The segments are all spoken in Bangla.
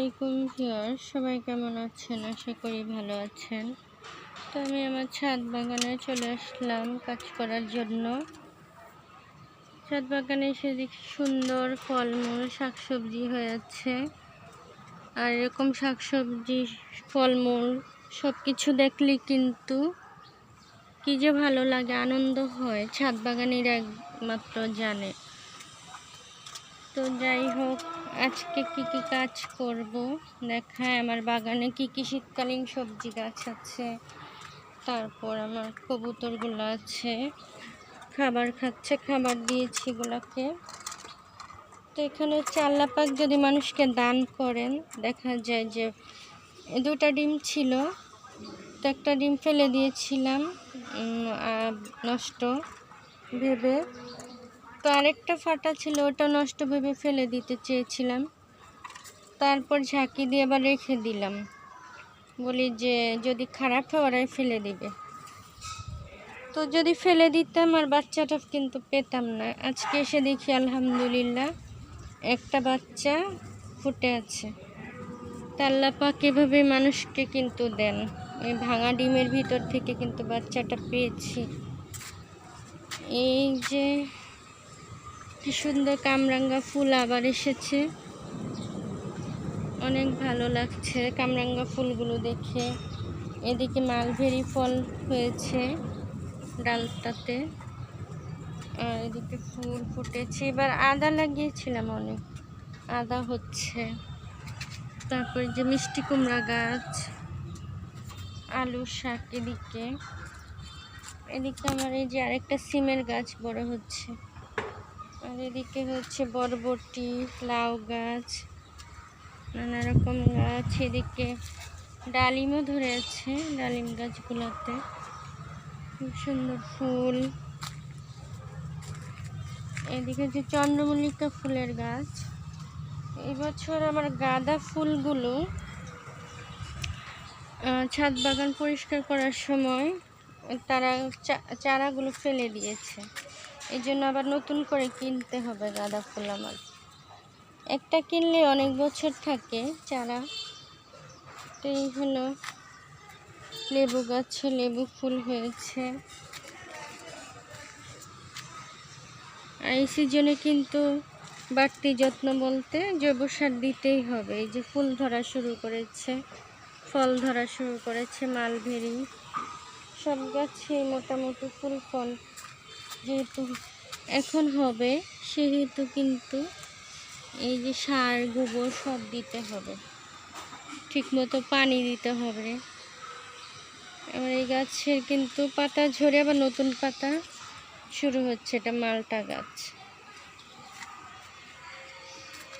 আলাইকুম ভিউয়ার্স, সবাই কেমন আছেন? আশা করি ভালো আছেন। তো আমি আমার ছাদ বাগানে চলে আসলাম কাজ করার জন্য। ছাদ বাগানে এসে দেখি সুন্দর ফলমূল শাকসবজি হয়ে আছে। আর এরকম শাকসবজি ফলমূল সব কিছু দেখলে কিন্তু কি যে ভালো লাগে, আনন্দ হয়, ছাদ বাগানের একমাত্র জানে। তো যাই হোক, আজকে কি কি কাজ করব দেখায়। আমার বাগানে কি কি শীতকালীন সবজি গাছ আছে, তারপর আমার কবুতরগুলো আছে, খাবার খাচ্ছে, খাবার দিয়েছি এগুলাকে। তো এখানে হচ্ছে আল্লাহ পাক যদি মানুষকে দান করেন, দেখা যায় যে দুটা ডিম ছিল, তো একটা ডিম ফেলে দিয়েছিলাম নষ্ট ভেবে। তো আরেকটা ফাটা ছিল, ওটা নষ্ট ভেবে ফেলে দিতে চেয়েছিলাম। তারপর ঝাঁকি দিয়ে আবার রেখে দিলাম, বলি যে যদি খারাপ হয় ওরাই ফেলে দিবে। তো যদি ফেলে দিতাম আর বাচ্চাটা কিন্তু পেতাম না। আজকে এসে দেখি আলহামদুলিল্লাহ একটা বাচ্চা ফুটে আছে। তা আল্লাহ পাক এভাবে মানুষকে কিন্তু দেন। ওই ভাঙা ডিমের ভিতর থেকে কিন্তু বাচ্চাটা পেয়েছি। এই যে কি সুন্দর কামরাঙ্গা ফুল আবার এসেছে, অনেক ভালো লাগছে কামরাঙ্গা ফুলগুলো দেখে। এদিকে মালবেরি ফল হয়েছে ডালটাতে, আর এদিকে ফুল ফুটেছে। এবার আদা লাগিয়েছিলাম, অনেক আদা হচ্ছে। তারপর যে মিষ্টি কুমড়া গাছ, আলু শাক, এদিকে আমার এই যে আরেকটা সিমের গাছ বড় হচ্ছে। আর এদিকে হচ্ছে বরবটি, লাউ গাছ, নানা রকম গাছ। এদিকে ডালিমও ধরে আছে, ডালিম গাছগুলোতে খুব সুন্দর ফুল। এদিকে যে চন্দ্রমল্লিকা ফুলের গাছ। এবছর আমার গাঁদা ফুলগুলো ছাদ বাগান পরিষ্কার করার সময় তারা চারাগুলো ফেলে দিয়েছে, এই জন্য আবার নতুন করে কিনতে হবে গাঁদা ফুল। আমার একটা কিনলে অনেক বছর থাকে চারা। তো এই হলো লেবু গাছে লেবু ফুল হয়েছে। আর এই সিজনে কিন্তু বাড়তি যত্ন বলতে জৈব সার দিতেই হবে। এই যে ফুল ধরা শুরু করেছে, ফল ধরা শুরু করেছে, মালবেরি সব গাছে মোটামুটি ফুল ফল যেহেতু এখন হবে, সেহেতু কিন্তু এই যে সার গোবর সব দিতে হবে, ঠিকমতো পানি দিতে হবে। এবার এই গাছের কিন্তু পাতা ঝরে আবার নতুন পাতা শুরু হচ্ছে, এটা মালটা গাছ।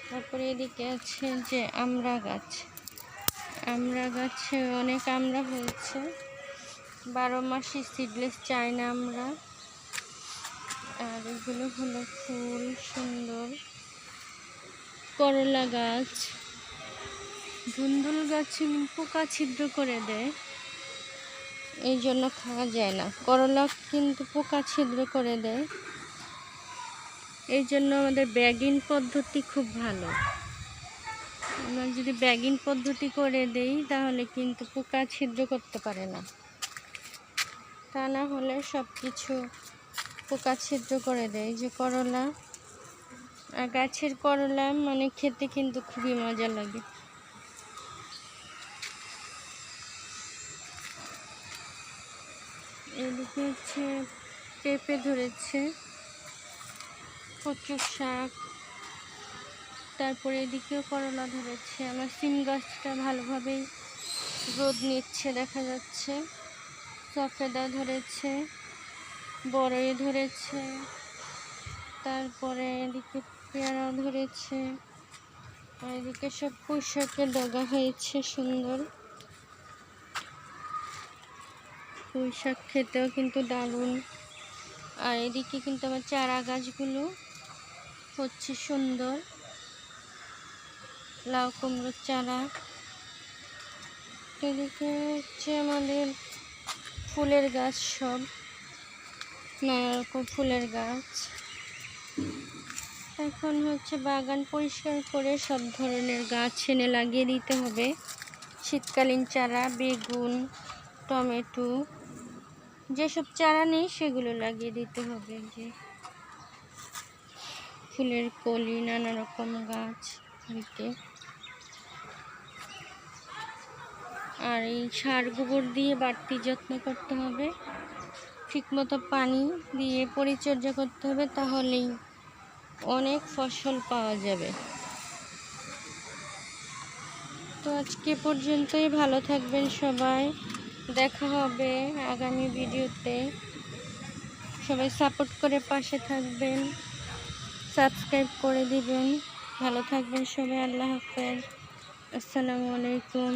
তারপরে এদিকে আছে যে আমড়া গাছ, আমড়া গাছে অনেক আমড়া হয়েছে, 12 মাসি সিডলেস চায়না আমড়া। আর এগুলো হলো ফুল সুন্দর। করলা গাছ, ধুন্দুল গাছে পোকা ছিদ্র করে দেয়, এই জন্য খাওয়া যায় না। করলা কিন্তু পোকা ছিদ্র করে দেয়, এই জন্য আমাদের ব্যাগিং পদ্ধতি খুব ভালো। আমরা যদি ব্যাগিং পদ্ধতি করে দেই তাহলে কিন্তু পোকা ছিদ্র করতে পারে না, তা না হলে সব কিছু পোকা ছিদ্র করে দেয়। যে করলা, আর গাছের করলা মানে খেতে কিন্তু খুবই মজা লাগে। এদিকে হচ্ছে পেঁপে ধরেছে, কচু শাক, তারপরে এদিকেও করলা ধরেছে। আমার সিম গাছটা ভালোভাবেই রোদ নিচ্ছে দেখা যাচ্ছে। সফেদা ধরেছে, বড়ই ধরেছে, তারপরে এদিকে পেয়ারা ধরেছে। আর এদিকে সব পুঁইশাকের ডগা হয়েছে সুন্দর। পুঁইশাক খেতেও কিন্তু দারুণ। আর এদিকে কিন্তু আমার চারা গাছগুলো হচ্ছে সুন্দর, লাউ কুমড়োর চারা। এদিকে হচ্ছে আমাদের ফুলের গাছ, সব নানা রকম ফুলের গাছ। এখন হচ্ছে বাগান পরিষ্কার করে সব ধরনের গাছ এনে লাগিয়ে দিতে হবে। শীতকালীন চারা, বেগুন, টমেটো, যেসব চারা নেই সেগুলো লাগিয়ে দিতে হবে। যে ফুলের কলি, নানা রকম গাছ দিতে। আর এই সার গোবর দিয়ে বাড়তি যত্ন করতে হবে, ঠিকমতো পানি দিয়ে পরিচর্যা করতে হবে, তাহলেই অনেক ফসল পাওয়া যাবে। তো আজকে পর্যন্তই, ভালো থাকবেন সবাই, দেখা হবে আগামী ভিডিওতে। সবাই সাপোর্ট করে পাশে থাকবেন, সাবস্ক্রাইব করে দিবেন। ভালো থাকবেন সবাই, আল্লাহ হাফেজ, আসসালামু আলাইকুম।